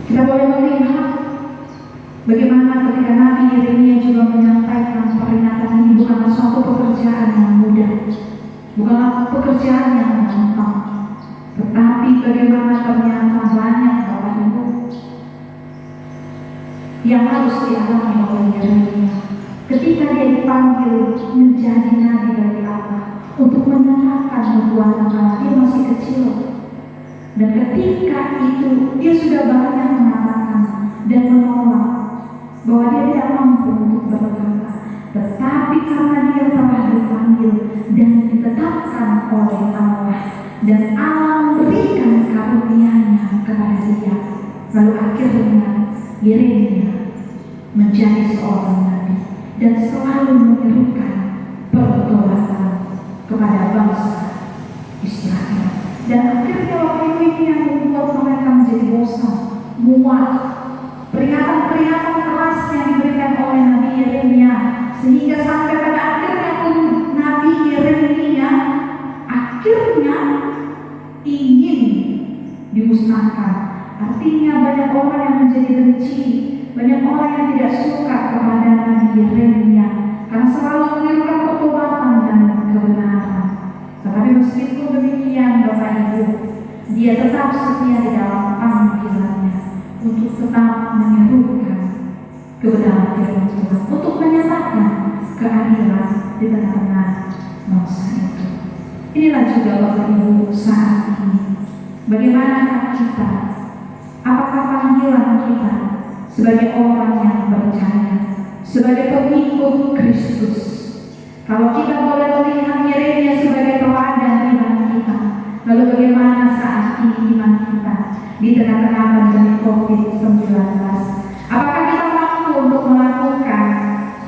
kita boleh melihat bagaimana ketika Nabi Yeremia juga menyampaikan peringatan ini bukanlah suatu pekerjaan yang mudah, bukanlah pekerjaan yang gampang, tetapi bagaimana ternyata banyak Bapak Ibu yang harus dialami oleh Yeremia ketika dia dipanggil menjadi nabi dari Allah untuk menyatakan nubuatan Allah. Dia masih kecil, dan ketika itu dia sudah banyak mengatakan dan menolak bahwa dia tidak mampu untuk berkata, tetapi karena dia telah dipanggil dan ditetapkan oleh Allah dan Allah memberikan karunia-Nya kepada dia, lalu akhirnya Yeremia menjadi seorang nabi dan selalu menyerukan pertobatan kepada bangsa Israel. Dan akhirnya waktu ini yang membuat mereka menjadi bosan, muak. Peringatan-peringatan keras yang diberikan oleh Nabi Yeremia, sehingga sampai pada akhirnya pun Nabi Yeremia akhirnya ingin dimusnahkan. Artinya banyak orang yang menjadi benci, banyak orang yang tidak suka kepada Nabi Yeremia karena selalu menyerukan pertobatan dan kebenaran. Tetapi meskipun demikian Bapak Ibu, dia tetap setia di dalam panggilannya untuk tetap menyerukan kebenaran firman Tuhan, untuk menyatakan keadilan di tengah-tengah bangsa itu. Inilah juga Bapak Ibu saat ini, bagaimana kita, apakah panggilan kita sebagai orang yang percaya, sebagai pengikut Kristus? Kalau kita boleh melihat Yeremia sebagai teladan iman kita, lalu bagaimana saat ini iman kita di tengah-tengah pandemi COVID-19? Apakah kita mampu untuk melakukan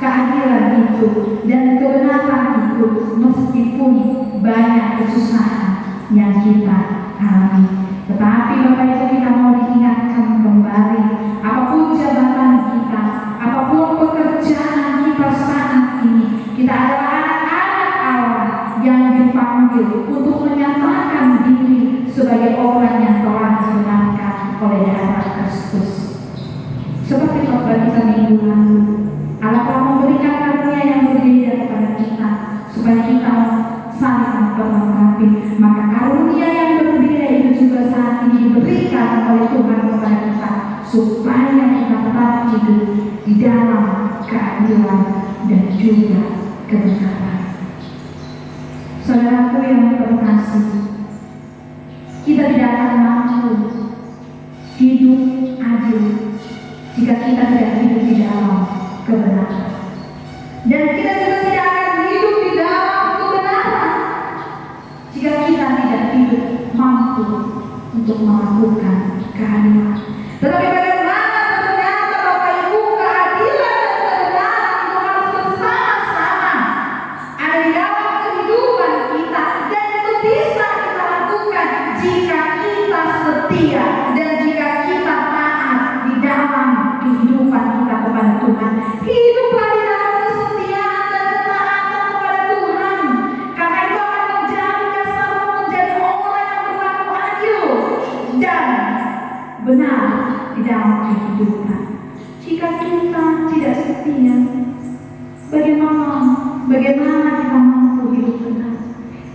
keadilan itu dan kebenaran itu meskipun banyak kesusahan yang kita alami? Tetapi Bapak Ibu, kita mau diingatkan kembali, apapun jabatan kita, apapun pekerjaan kita saat ini, kita adalah anak-anak Allah yang dipanggil untuk menyatakan diri sebagai orang yang telah dibenarkan oleh darah Kristus. Seperti khotbah kita minggu lalu, Allah telah memberikan karunia yang berbeda kepada kita supaya kita saling memperlengkapi. Maka karunia yang berbeda itu juga saat ini diberikan oleh Tuhan kepada kita supaya kita tetap hidup di dalam keadilan dan juga kebenaran. Saudaraku yang terkasih, Kita tidak akan mampu hidup adil jika kita tidak hidup di dalam kebenaran. Dan kita juga tidak akan hidup di dalam kebenaran jika kita tidak hidup mampu untuk melakukan keadilan. Tetapi bagaimana ternyata Bapak Ibu, keadilan dan kebenaran itu harus bersama-sama ada di dalam kehidupan kita, dan itu bisa kita lakukan jika kita setia dan jika kita taat di dalam kehidupan kita kepada Tuhan. Hiduplah di dalam kesetiaan dan ketaatan kepada Tuhan, karena itu akan menjadi dasarmu menjadi orang yang berlaku adil dan benar di dalam kehidupan. Jika kita tidak setia, bagaimana kita mampu hidup benar?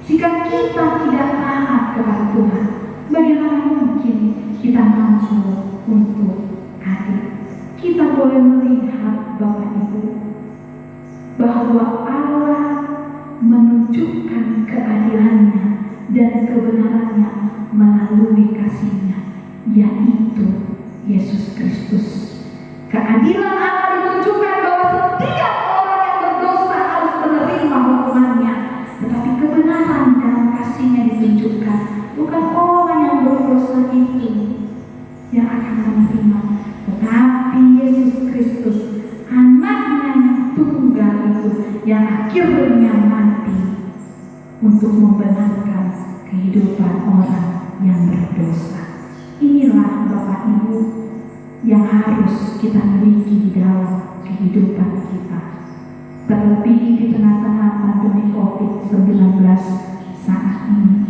Jika kita tidak taat kepada Tuhan, bagaimana mungkin kita mampu untuk adil? Kita boleh melihat Bapak Ibu bahwa Allah menunjukkan keadilannya dan kebenarannya melalui kasih-Nya, yaitu Yesus Kristus. Keadilan Allah ditunjukkan bahwa setiap orang yang berdosa harus menerima hukumannya, tetapi kebenaran dalam kasih-Nya ditunjukkan bukan orang yang berdosa itu yang akan menerima, tetapi Yesus Kristus, Anaknya yang tunggal itu, yang akhirnya mati untuk membenarkan kehidupan orang yang berdosa. Inilah Bapak Ibu yang harus kita miliki di dalam kehidupan kita, terlebih di tengah-tengah pandemi COVID-19 saat ini.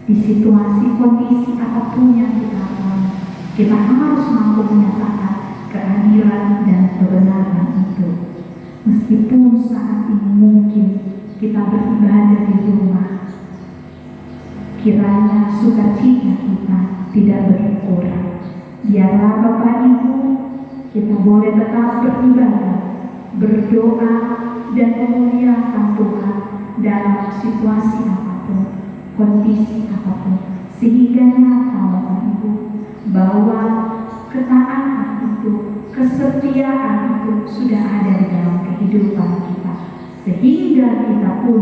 Di situasi kondisi apapun yang kita alami, kita harus mampu menyatakan keadilan dan kebenaran itu. Meskipun saat ini mungkin kita beribadah di rumah, kiranya sukacita kita tidak berkurang. Biarlah Bapak Ibu, kita boleh tetap beribadah, berdoa, dan memuliakan Tuhan dalam situasi apapun, kondisi apapun, sehingga nyata Bapak Ibu bahwa ketaatan itu, kesetiaan itu sudah ada di dalam kehidupan kita, sehingga kita pun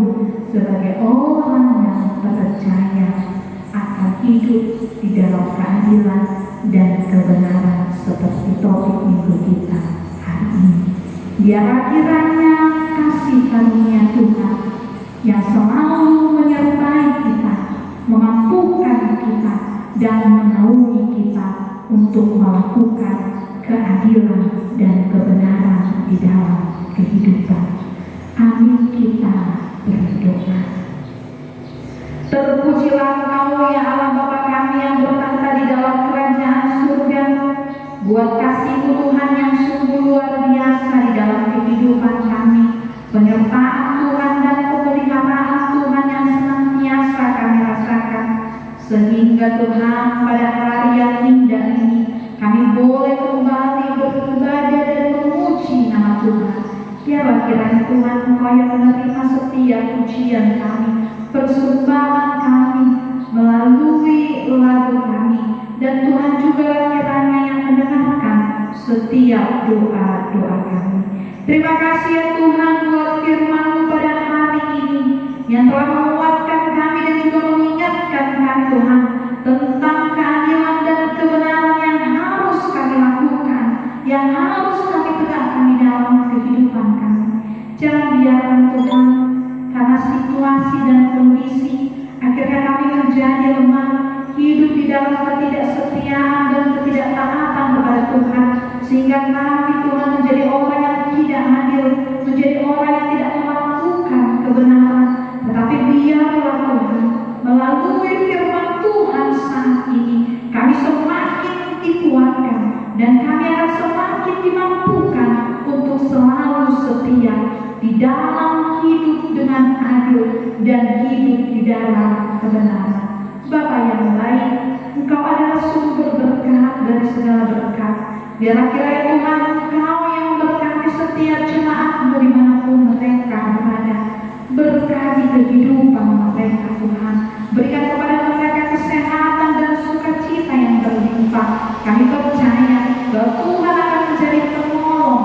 sebagai orang yang percaya akan hidup di dalam keadilan dan kebenaran seperti topik minggu kita hari ini. Biar kiranya kasih karunia Tuhan yang selalu menyertai kita, memampukan kita, dan menaungi kita untuk melakukan keadilan dan kebenaran di dalam kehidupan. Amin. Kita berdoa. Terpujilah Engkau ya Allah Bapa kami yang bertahta di dalam kerajaan surga. Buat kasih Tuhan yang sungguh luar biasa di dalam kehidupan kami, penyertaan Tuhan dan pemeliharaan Tuhan yang senantiasa kami rasakan, sehingga Tuhan pada hari yang indah ini kami boleh kembali beribadah dan memuji nama Tuhan. Biarlah kiranya Tuhan Engkau yang menerima setiap pujian kami, persembahan kami melalui lagu kami, dan Tuhan juga kiranya yang mendengarkan setiap doa-doa kami. Terima kasih ya Tuhan buat firman-Mu pada hari ini yang telah menguatkan kami dan juga mengingatkan kami Tuhan tentang keadilan dan kebenaran yang harus kami lakukan, yang harus kami tegakkan di dalam kehidupan kami. Jangan biarkan Tuhan karena situasi dan kondisi akhirnya kami menjadi lemah, hidup di dalam ketidaksetiaan dan ketidaktaatan kepada Tuhan, sehingga kami Tuhan menjadi orang yang tidak adil, menjadi orang yang tidak melakukan kebenaran. Tetapi biarlah Tuhan melalui firman Tuhan saat ini kami semakin dikuatkan dan kami akan semakin dimampukan untuk selalu setia di dalam hidup dengan adil dan hidup di dalam kebenaran. Bapa yang baik, Engkau adalah sumber berkat dari segala berkat. Biarlah kiranya Tuhan Engkau yang memberkati setiap jemaat-Mu dimanapun mereka berada. Berkati kehidupan mereka Tuhan. Berikan kepada mereka kesehatan Kami percaya bahwa Tuhan akan menjadi penolong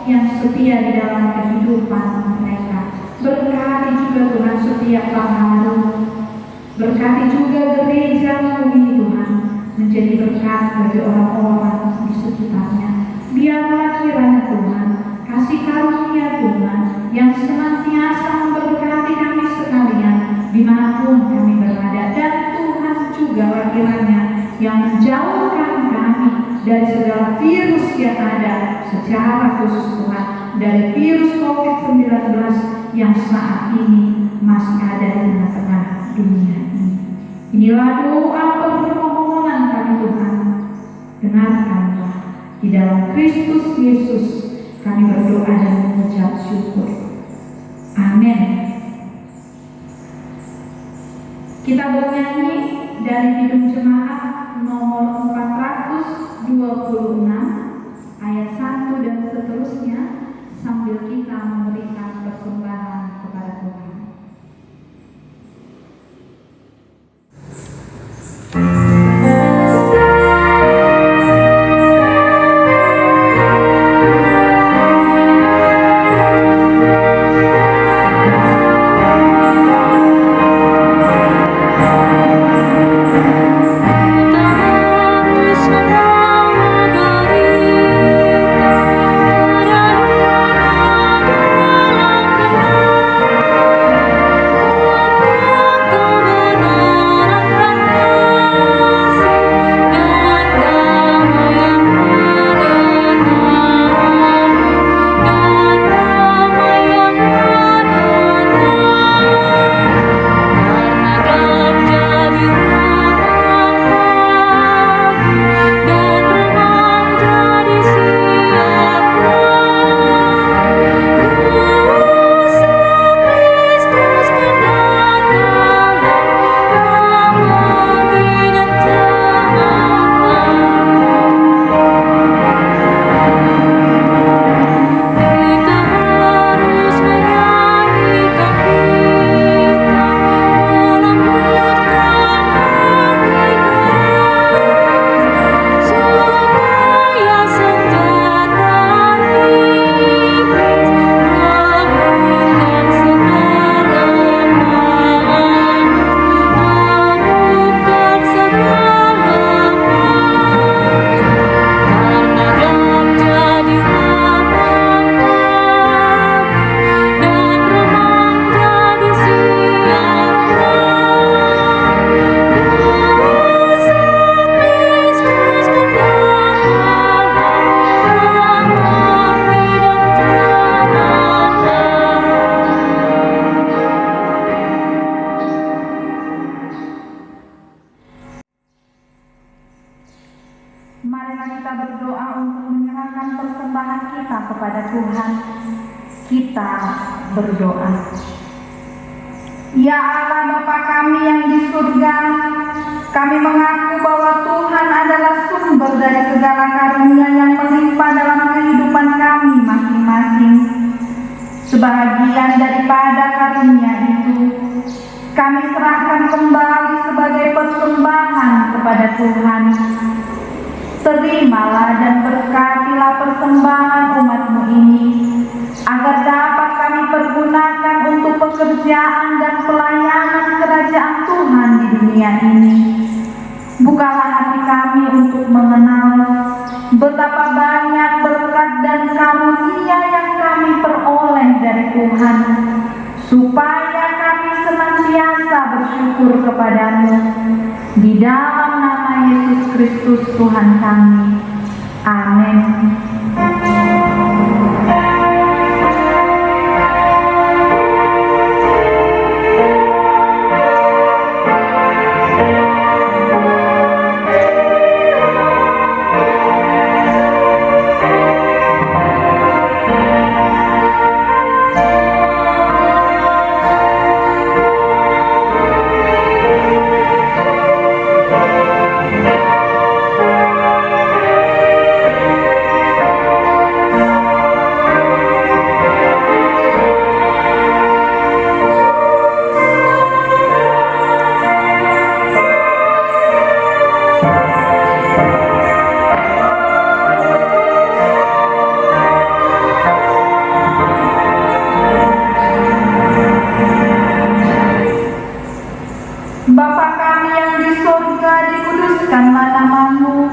yang setia di dalam kehidupan mereka. Berkati juga Tuhan setiap pengharu, berkati juga gereja-Mu ini Tuhan, menjadi berkat bagi orang-orang di sekitarnya. Biarlah kiranya Tuhan, kasih karunia Tuhan yang senantiasa memberkati kami sekalian dimanapun kami berada, dan Tuhan juga kiranya yang menjauhkan kami dari segala virus yang ada, secara khusus Tuhan dari virus COVID-19 yang saat ini masih ada di tengah-tengah dunia ini. Inilah doa permohonan kami Tuhan, dengarkanlah. Di dalam Kristus Yesus kami berdoa dan mengucap syukur. Amin. Kita bernyanyi dari Kidung Jemaat nomor 426 ayat 1 dan seterusnya, sambil kita memberikan persembahan kepada Tuhan. Marilah kita berdoa untuk menyerahkan persembahan kita kepada Tuhan. Kita berdoa. Ya Allah Bapa kami yang di surga, kami mengaku bahwa Tuhan adalah sumber dari segala karunia yang melimpah dalam kehidupan kami masing-masing. Sebahagian daripada karunia itu kami serahkan kembali sebagai persembahan kepada Tuhan. Terimalah dan berkatilah persembahan umat-Mu ini, agar dapat kami pergunakan untuk pekerjaan dan pelayanan kerajaan Tuhan di dunia ini. Bukalah hati kami untuk mengenal betapa banyak berkat dan karunia yang kami peroleh dari Tuhan, supaya kami senantiasa bersyukur kepada-Mu. Di dalam nama Yesus Kristus Tuhan kami. Amin. dikuduskanlah namamu,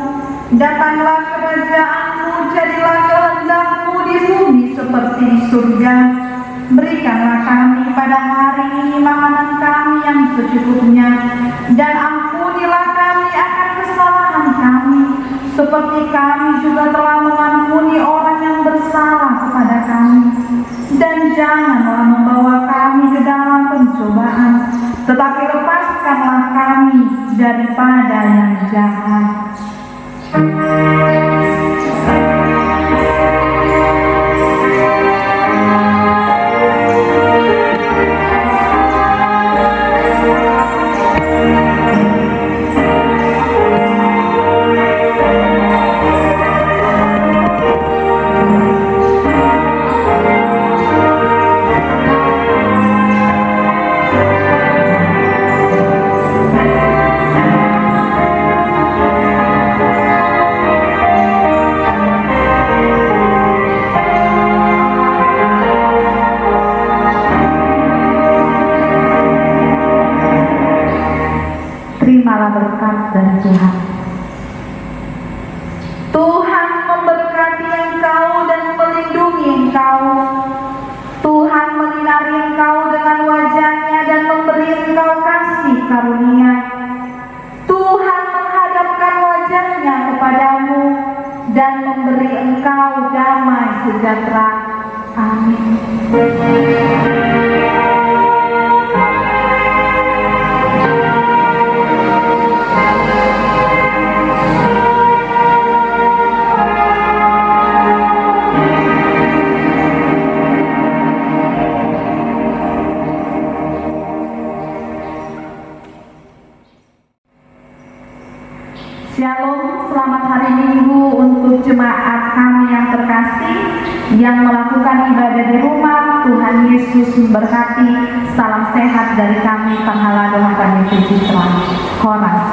datanglah kerajaanmu, jadilah kehendak-mu di bumi seperti di surga. Berikanlah kami pada hari ini makanan kami yang secukupnya, dan ampunilah kami akan kesalahan kami, seperti kami juga telah mengampuni orang yang bersalah kepada kami. Dan janganlah membawa kami ke dalam pencobaan, tetapi lepaskanlah kami daripada yang jahat. Terimalah berkat dari Tuhan. Tuhan memberkati engkau dan melindungi engkau. Tuhan menyinari engkau dengan wajah-Nya dan memberi engkau kasih karunia. Tuhan menghadapkan wajah-Nya kepadamu dan memberi engkau damai sejahtera. Amin. Shalom, selamat hari Minggu untuk jemaat kami yang terkasih yang melakukan ibadah di rumah. Tuhan Yesus memberkati. Salam sehat dari kami, Penghala Doa Panitia Citra. Horas.